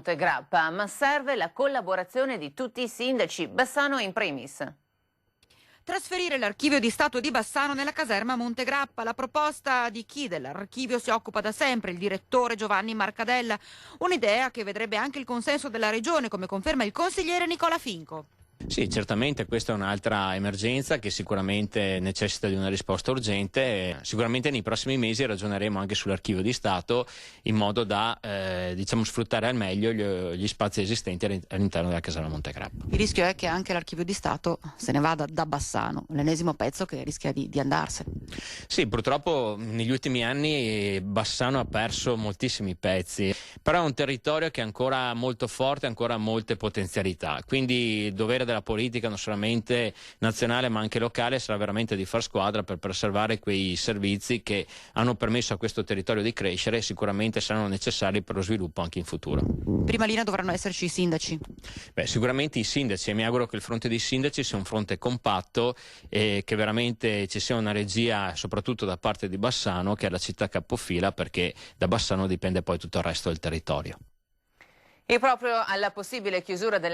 Montegrappa, ma serve la collaborazione di tutti i sindaci, Bassano in primis. Trasferire l'Archivio di Stato di Bassano nella caserma Montegrappa, la proposta di chi dell'archivio si occupa da sempre, il direttore Giovanni Marcadella. Un'idea che vedrebbe anche il consenso della regione, come conferma il consigliere Nicola Finco. Sì, certamente questa è un'altra emergenza che sicuramente necessita di una risposta urgente. Sicuramente nei prossimi mesi ragioneremo anche sull'Archivio di Stato in modo da sfruttare al meglio gli spazi esistenti all'interno della caserma Montegrappa. Il rischio è che anche l'Archivio di Stato se ne vada da Bassano, l'ennesimo pezzo che rischia di andarsene. Sì, purtroppo negli ultimi anni Bassano ha perso moltissimi pezzi, però è un territorio che è ancora molto forte, ancora molte potenzialità, quindi il dovere della politica non solamente nazionale ma anche locale sarà veramente di far squadra per preservare quei servizi che hanno permesso a questo territorio di crescere e sicuramente saranno necessari per lo sviluppo anche in futuro. Prima linea dovranno esserci i sindaci. Sicuramente i sindaci, e mi auguro che il fronte dei sindaci sia un fronte compatto e che veramente ci sia una regia soprattutto da parte di Bassano, che è la città capofila, perché da Bassano dipende poi tutto il resto del territorio. E proprio alla possibile chiusura del